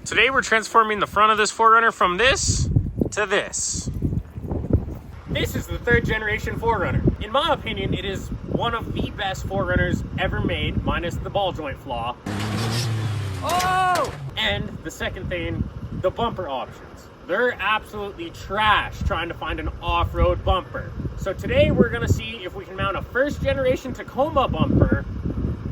Today we're transforming the front of this 4Runner from this to this. This is the 3rd generation 4Runner. In my opinion, it is one of the best 4Runners ever made, minus the ball joint flaw. Oh! And the second thing, the bumper options. They're absolutely trash trying to find an off-road bumper. So today we're gonna see if we can mount a 1st generation Tacoma bumper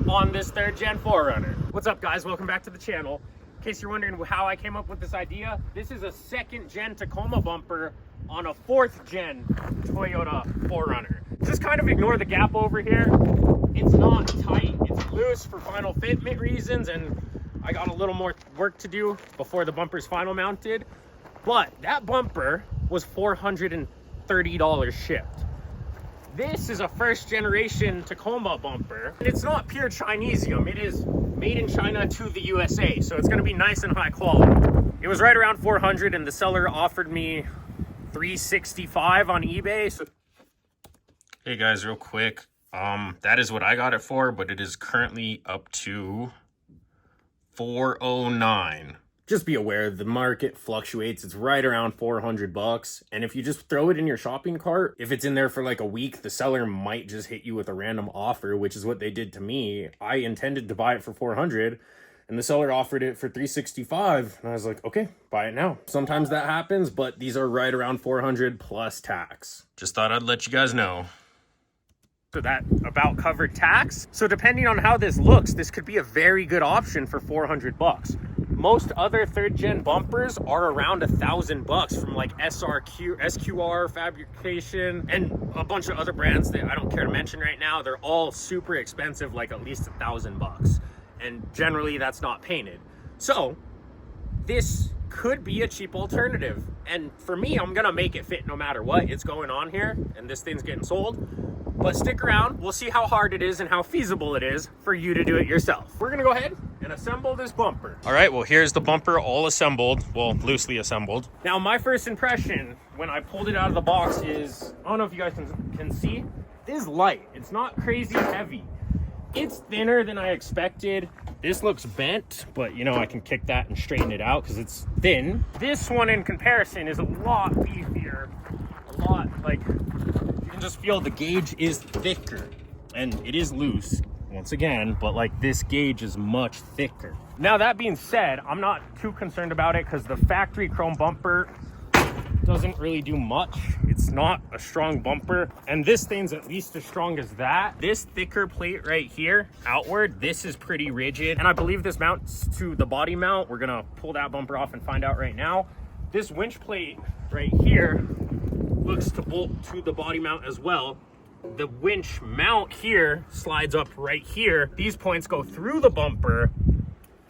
on this 3rd gen 4Runner. What's up guys, welcome back to the channel. In case you're wondering how I came up with this idea, this is a 2nd gen Tacoma bumper on a 4th gen Toyota 4Runner. Just kind of ignore the gap over here. It's not tight, it's loose for final fitment reasons, and I got a little more work to do before the bumper's final mounted. But that bumper was $430 shipped. This is a 1st generation Tacoma bumper. And it's not pure Chinesium, it is made in China to the USA, so it's gonna be nice and high quality. It was right around 400 and the seller offered me $365 on eBay. So hey guys, real quick, that is what I got it for, but it is currently up to $409. Just be aware the market fluctuates. It's right around 400 bucks. And if you just throw it in your shopping cart, if it's in there for like a week, the seller might just hit you with a random offer, which is what they did to me. I intended to buy it for 400 and the seller offered it for 365. And I was like, okay, buy it now. Sometimes that happens, but these are right around 400 plus tax. Just thought I'd let you guys know. So that about covered tax. So depending on how this looks, this could be a very good option for 400 bucks. Most other 3rd gen bumpers are around $1,000 from like SQR Fabrication and a bunch of other brands that I don't care to mention right now. They're all super expensive, like at least $1,000, and generally that's not painted. So this could be a cheap alternative, and for me, I'm gonna make it fit no matter what it's going on here, and this thing's getting sold. But stick around, we'll see how hard it is and how feasible it is for you to do it yourself. We're gonna go ahead and assemble this bumper. All right, well, here's the bumper all assembled, well, loosely assembled. Now, my first impression when I pulled it out of the box is, I don't know if you guys can see, it is light. It's not crazy heavy. It's thinner than I expected. This looks bent, but you know, I can kick that and straighten it out because it's thin. This one in comparison is a lot beefier, a lot, like, you can just feel the gauge is thicker and it is loose once again, but like this gauge is much thicker. Now that being said, I'm not too concerned about it because the factory chrome bumper doesn't really do much. It's not a strong bumper, and this thing's at least as strong as that. This thicker plate right here outward, this is pretty rigid, and I believe this mounts to the body mount. We're gonna pull that bumper off and find out right now. This winch plate right here looks to bolt to the body mount as well. The winch mount here slides up right here. These points go through the bumper,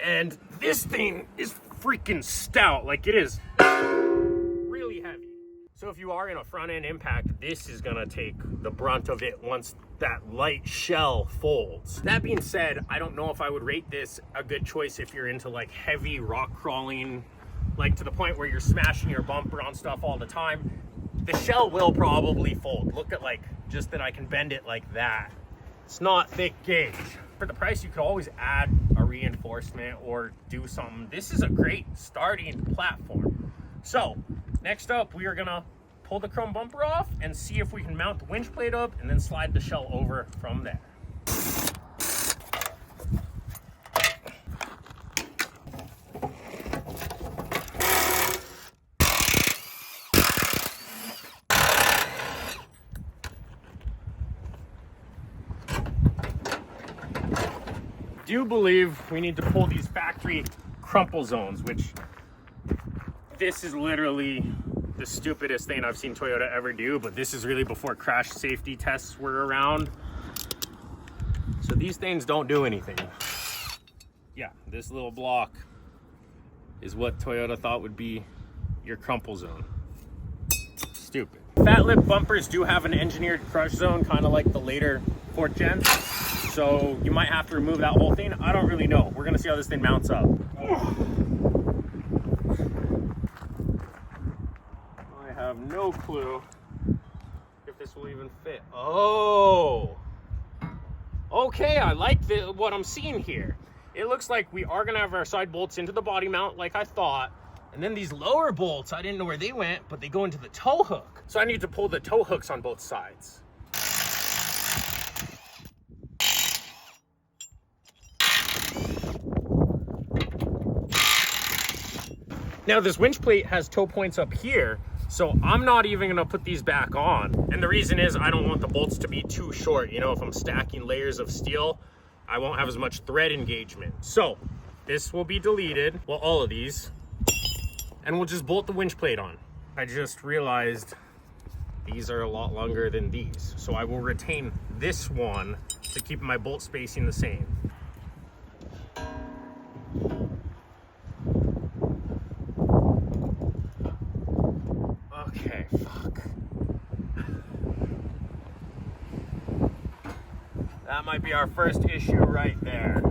and this thing is freaking stout. Like, it is really heavy. So if you are in a front end impact, this is gonna take the brunt of it once that light shell folds. That being said, I don't know if I would rate this a good choice if you're into like heavy rock crawling, like to the point where you're smashing your bumper on stuff all the time. The shell will probably fold. Look at, like, just that I can bend it like that. It's not thick gauge. For the price, you could always add a reinforcement or do something. This is a great starting platform. So next up, we are gonna pull the chrome bumper off and see if we can mount the winch plate up and then slide the shell over from there. Do believe we need to pull these factory crumple zones, which this is literally the stupidest thing I've seen Toyota ever do, but this is really before crash safety tests were around. So these things don't do anything. Yeah, this little block is what Toyota thought would be your crumple zone. Stupid. Fat lip bumpers do have an engineered crush zone, kind of like the later 4th gen. So you might have to remove that whole thing. I don't really know. We're gonna see how this thing mounts up. I have no clue if this will even fit. Oh, okay, I like what I'm seeing here. it looks like we are gonna have our side bolts into the body mount like I thought. And then these lower bolts, I didn't know where they went, but they go into the tow hook. So I need to pull the tow hooks on both sides. Now this winch plate has tow points up here, so I'm not even gonna put these back on. And the reason is I don't want the bolts to be too short. You know, if I'm stacking layers of steel, I won't have as much thread engagement. So this will be deleted, well, all of these, and we'll just bolt the winch plate on. I just realized these are a lot longer than these, so I will retain this one to keep my bolt spacing the same. Okay, fuck. That might be our first issue right there.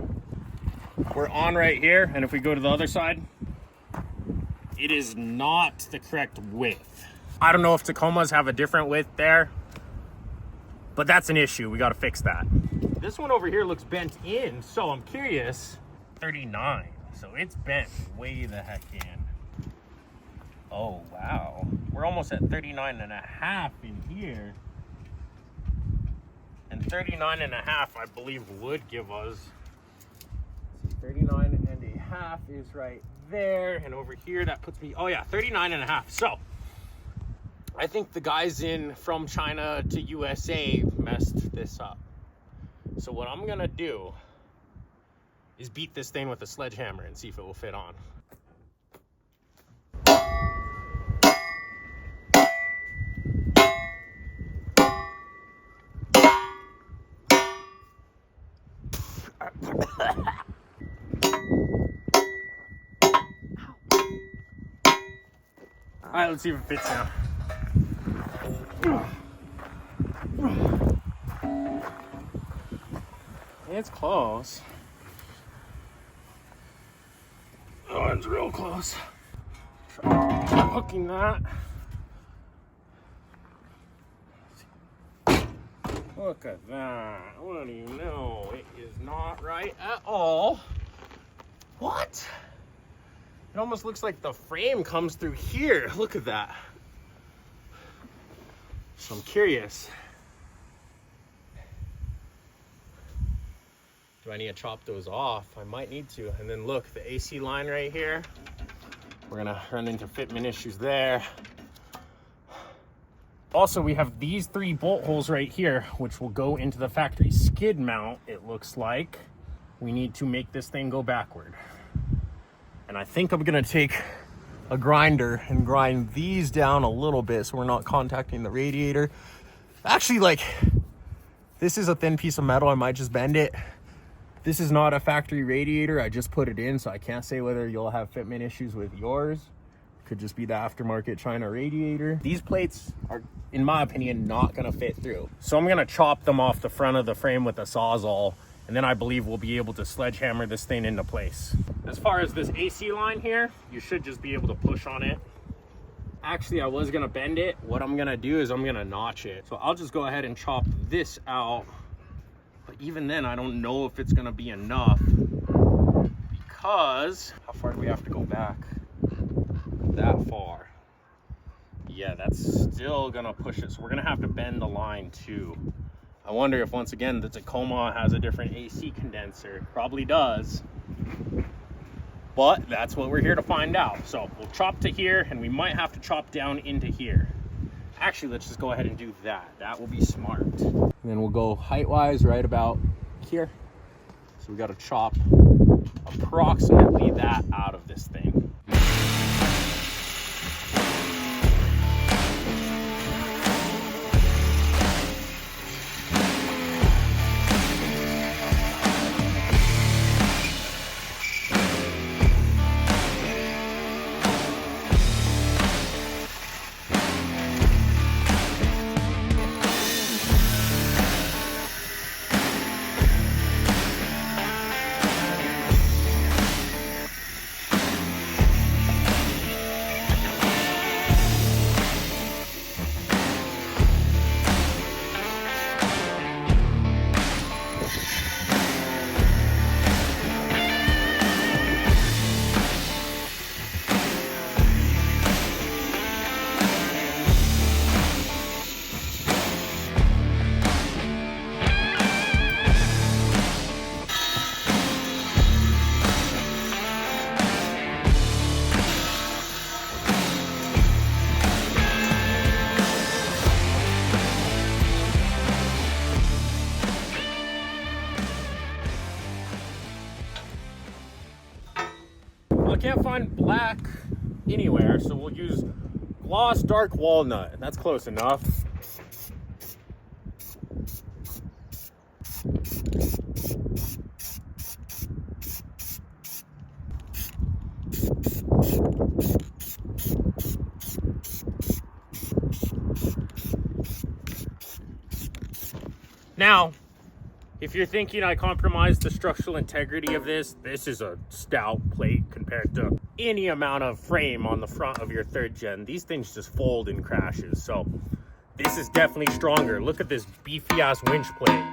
We're on right here, and if we go to the other side, it is not the correct width. I don't know if Tacomas have a different width there, but that's an issue. We got to fix that. This one over here looks bent in, so I'm curious. 39, so it's bent way the heck in. Oh, wow. We're almost at 39.5 in here. And 39.5, I believe, would give us, 39.5 is right there. And over here, that puts me, oh yeah, 39.5. So I think the guys from China to USA messed this up. So what I'm gonna do is beat this thing with a sledgehammer and see if it will fit on. All right, let's see if it fits now. It's close. Oh, it's real close. Try hooking that. Look at that. What do you know? It is not right at all. What? It almost looks like the frame comes through here. Look at that. So I'm curious. Do I need to chop those off? I might need to. And then look, the AC line right here. We're gonna run into fitment issues there. Also, we have these 3 bolt holes right here, which will go into the factory skid mount, it looks like. We need to make this thing go backward. And I think I'm gonna take a grinder and grind these down a little bit so we're not contacting the radiator. Actually, like, this is a thin piece of metal. I might just bend it. This is not a factory radiator. I just put it in, so I can't say whether you'll have fitment issues with yours. Could just be the aftermarket China radiator. These plates are, in my opinion, not gonna fit through. So I'm gonna chop them off the front of the frame with a Sawzall, and then I believe we'll be able to sledgehammer this thing into place. As far as this AC line here, you should just be able to push on it. Actually, I was gonna bend it. What I'm gonna do is I'm gonna notch it. So I'll just go ahead and chop this out. But even then, I don't know if it's gonna be enough, because how far do we have to go back? That far. Yeah, that's still gonna push it. So we're gonna have to bend the line too. I wonder if, once again, the Tacoma has a different AC condenser. Probably does. But that's what we're here to find out. So we'll chop to here, and we might have to chop down into here. Actually, let's just go ahead and do that. That will be smart. And then we'll go height-wise right about here. So we got to chop approximately that out of this thing. find black anywhere, so we'll use gloss dark walnut. That's close enough. Now, if you're thinking I compromised the structural integrity of this, this is a stout plate compared to any amount of frame on the front of your 3rd gen. These things just fold in crashes, so this is definitely stronger. Look at this beefy ass winch plate.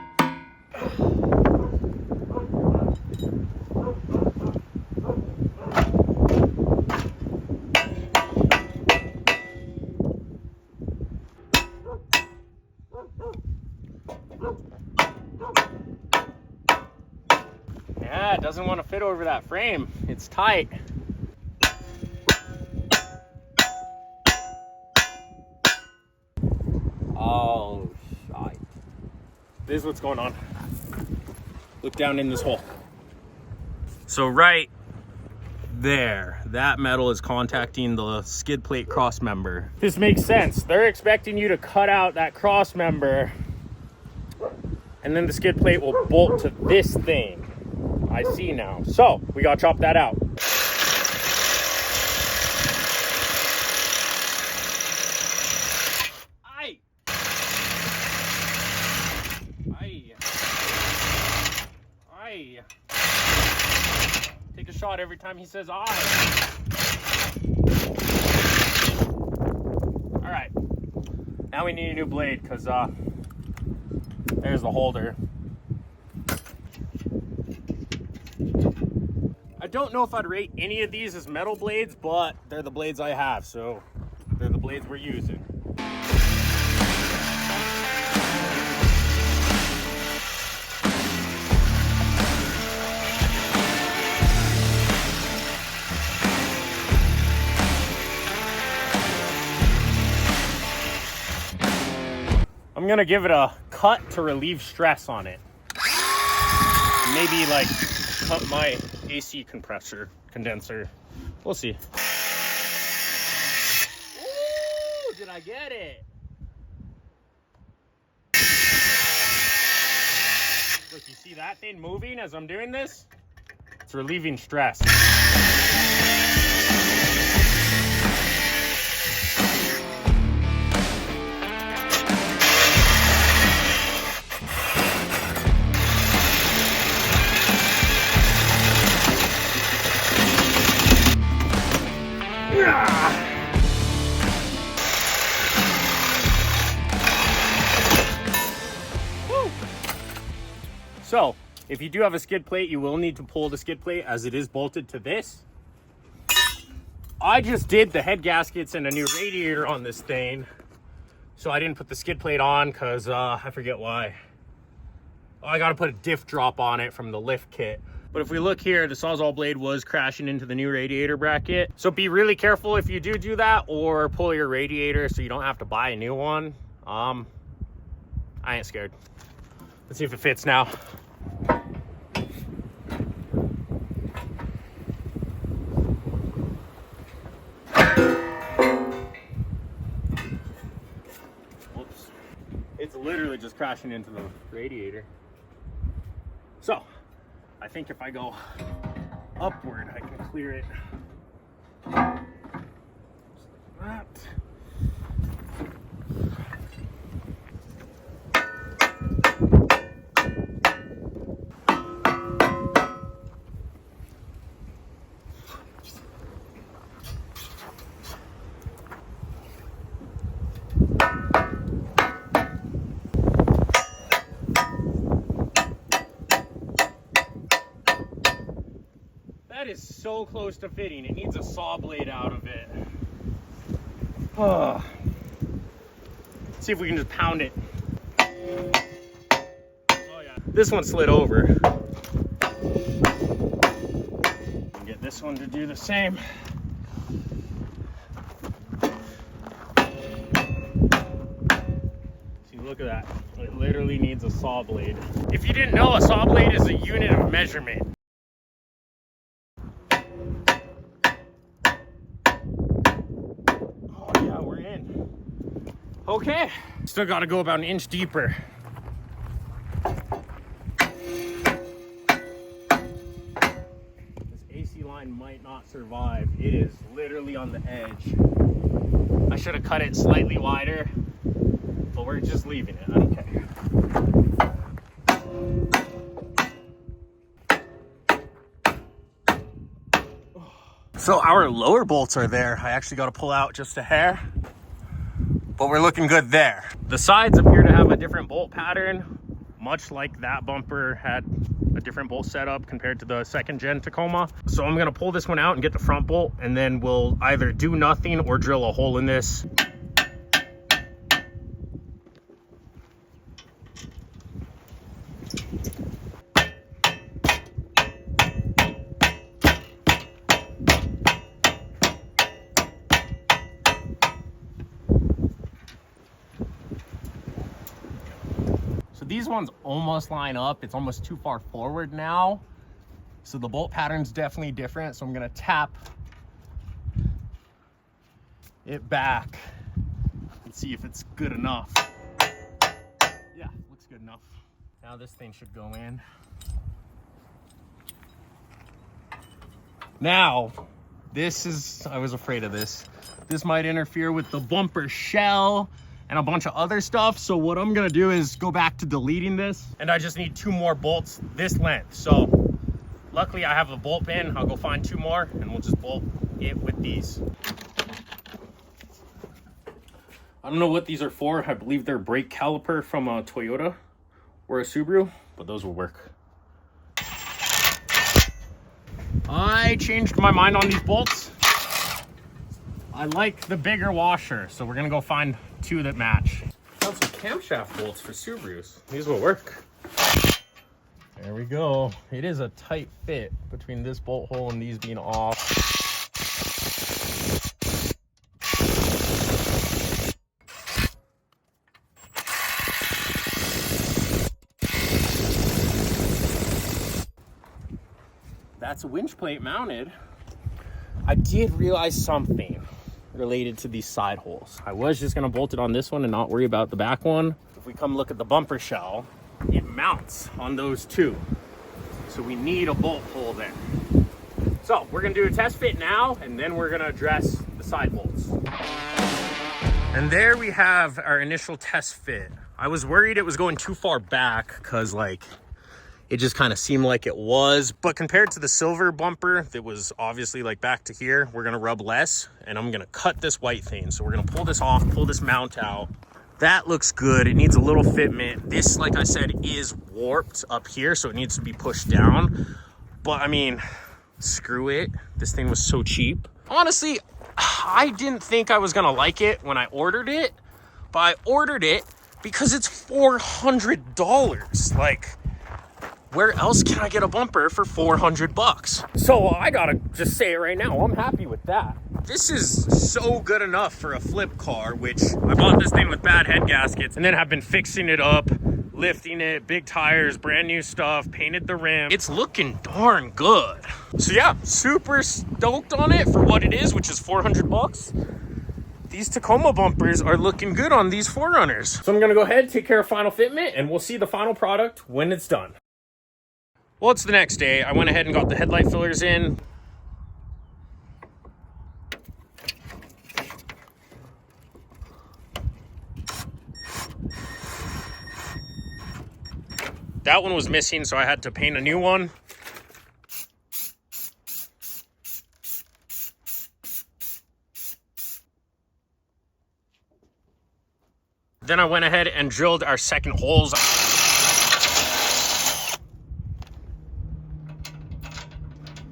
Yeah, it doesn't want to fit over that frame. It's tight. Oh, shite. This is what's going on. Look down in this hole. So right there, that metal is contacting the skid plate cross member. This makes sense. They're expecting you to cut out that cross member, and then the skid plate will bolt to this thing. I see now. So we gotta chop that out. Aye. Aye. Aye. Take a shot every time he says aye. All right. Now we need a new blade because there's the holder. I don't know if I'd rate any of these as metal blades, but they're the blades I have, so they're the blades we're using. I'm gonna give it a cut to relieve stress on it. Maybe like cut my AC condenser. We'll see. Ooh, did I get it? Look, you see that thing moving as I'm doing this? It's relieving stress. So, if you do have a skid plate, you will need to pull the skid plate as it is bolted to this. I just did the head gaskets and a new radiator on this thing, so I didn't put the skid plate on because I forget why. Oh, I gotta put a diff drop on it from the lift kit. But if we look here, the Sawzall blade was crashing into the new radiator bracket. So be really careful if you do that, or pull your radiator so you don't have to buy a new one. I ain't scared. Let's see if it fits now. Whoops. It's literally just crashing into the radiator. So, I think if I go upward, I can clear it. Just like that. That is so close to fitting. It needs a saw blade out of it. Oh. Let's see if we can just pound it. Oh yeah. This one slid over. Get this one to do the same. See, look at that. It literally needs a saw blade. If you didn't know, a saw blade is a unit of measurement. Okay, still got to go about an inch deeper. This AC line might not survive. It is literally on the edge. I should have cut it slightly wider, but we're just leaving it. I don't care. So our lower bolts are there. I actually got to pull out just a hair, but we're looking good there. The sides appear to have a different bolt pattern, much like that bumper had a different bolt setup compared to the second gen Tacoma. So I'm gonna pull this one out and get the front bolt, and then we'll either do nothing or drill a hole in this. These ones almost line up. It's almost too far forward now. So the bolt pattern's definitely different. So I'm gonna tap it back and see if it's good enough. Yeah, looks good enough. Now this thing should go in. Now, this is, I was afraid of this. This might interfere with the bumper shell and a bunch of other stuff. So what I'm gonna do is go back to deleting this, and I just need 2 more bolts this length. So luckily I have a bolt pin. I'll go find 2 more and we'll just bolt it with these. I don't know what these are for. I believe they're brake caliper from a Toyota or a Subaru, but those will work. I changed my mind on these bolts. I like the bigger washer, so we're gonna go find 2 that match. Found some camshaft bolts for Subarus. These will work. There we go. It is a tight fit between this bolt hole and these being off. That's a winch plate mounted. I did realize something related to these side holes. I was just gonna bolt it on this one and not worry about the back one. If we come look at the bumper shell, it mounts on those 2. So we need a bolt hole there. So we're gonna do a test fit now, and then we're gonna address the side bolts. And there we have our initial test fit. I was worried it was going too far back because like, it just kind of seemed like it was, but compared to the silver bumper that was obviously like back to here, we're gonna rub less, and I'm gonna cut this white thing. So we're gonna pull this off, pull this mount out. That looks good. It needs a little fitment. This, like I said, is warped up here, so it needs to be pushed down. But I mean, screw it. This thing was so cheap. Honestly, I didn't think I was gonna like it when I ordered it, but I ordered it because it's $400. Like, where else can I get a bumper for 400 bucks? So I gotta just say it right now, I'm happy with that. This is so good enough for a flip car, which I bought this thing with bad head gaskets and then have been fixing it up, lifting it, big tires, brand new stuff, painted the rim. It's looking darn good. So yeah, super stoked on it for what it is, which is 400 bucks. These Tacoma bumpers are looking good on these 4Runners. So I'm gonna go ahead, take care of final fitment, and we'll see the final product when it's done. Well, it's the next day. I went ahead and got the headlight fillers in. That one was missing, so I had to paint a new one. Then I went ahead and drilled our second holes.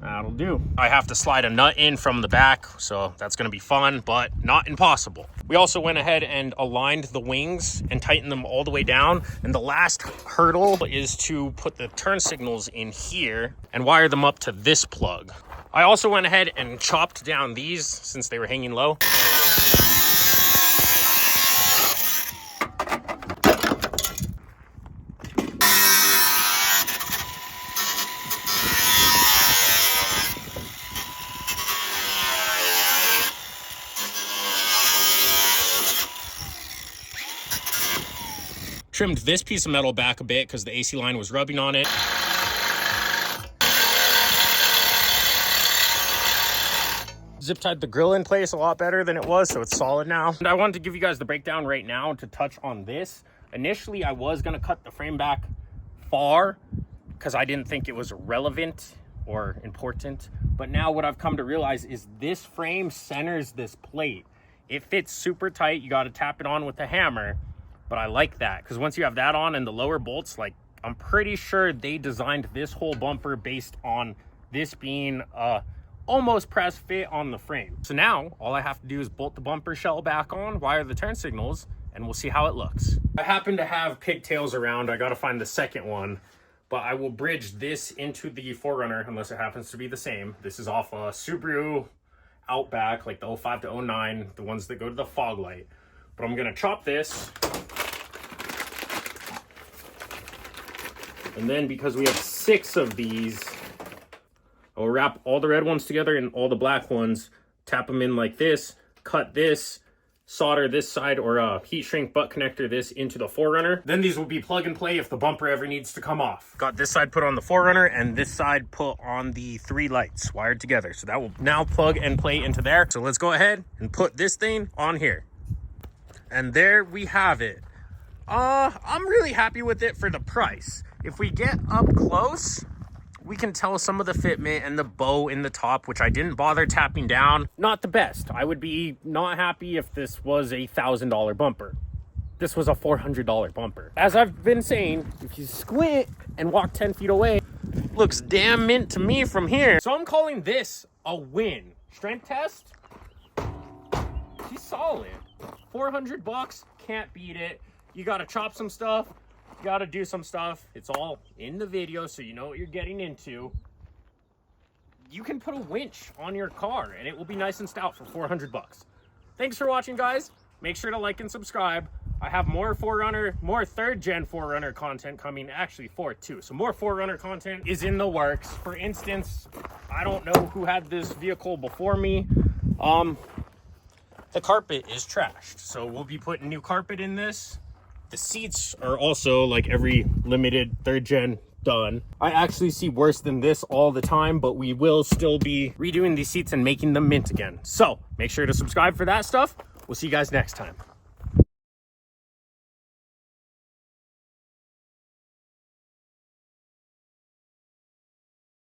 That'll do. I have to slide a nut in from the back, so that's gonna be fun, but not impossible. We also went ahead and aligned the wings and tightened them all the way down. And the last hurdle is to put the turn signals in here and wire them up to this plug. I also went ahead and chopped down these since they were hanging low. Trimmed this piece of metal back a bit because the AC line was rubbing on it. Zip tied the grill in place a lot better than it was, so it's solid now. And I wanted to give you guys the breakdown right now to touch on this. Initially, I was gonna cut the frame back far because I didn't think it was relevant or important. But now what I've come to realize is this frame centers this plate. It fits super tight. You got to tap it on with a hammer. But I like that because once you have that on and the lower bolts, like I'm pretty sure they designed this whole bumper based on this being almost press fit on the frame. So now all I have to do is bolt the bumper shell back on, wire the turn signals, and we'll see how it looks. I happen to have pigtails around. I got to find the second one, but I will bridge this into the 4Runner unless it happens to be the same. This is off a Subaru Outback, like the 05 to 09, the ones that go to the fog light. But I'm gonna chop this. And then because we have 6 of these, I'll wrap all the red ones together and all the black ones, tap them in like this, cut this, solder this side or heat shrink butt connector this into the 4Runner. Then these will be plug and play if the bumper ever needs to come off. Got this side put on the 4Runner and this side put on the 3 lights wired together. So that will now plug and play into there. So let's go ahead and put this thing on here. And there we have it. I'm really happy with it for the price. If we get up close, we can tell some of the fitment and the bow in the top, which I didn't bother tapping down. Not the best. I would be not happy if this was a $1,000 bumper. This was a $400 bumper. As I've been saying, if you squint and walk 10 feet away, looks damn mint to me from here. So I'm calling this a win. Strength test, he's solid. 400 bucks, can't beat it. You gotta chop some stuff. You gotta do some stuff. It's all in the video, so you know what you're getting into. You can put a winch on your car and it will be nice and stout for 400 bucks. Thanks for watching, guys. Make sure to like and subscribe. I have more 4Runner, more 3rd gen 4Runner content coming, actually 4th too. So more 4Runner content is in the works. For instance, I don't know who had this vehicle before me. The carpet is trashed, so we'll be putting new carpet in this. The seats are also, like every limited 3rd gen, done. I actually see worse than this all the time, but we will still be redoing these seats and making them mint again. So make sure to subscribe for that stuff. We'll see you guys next time.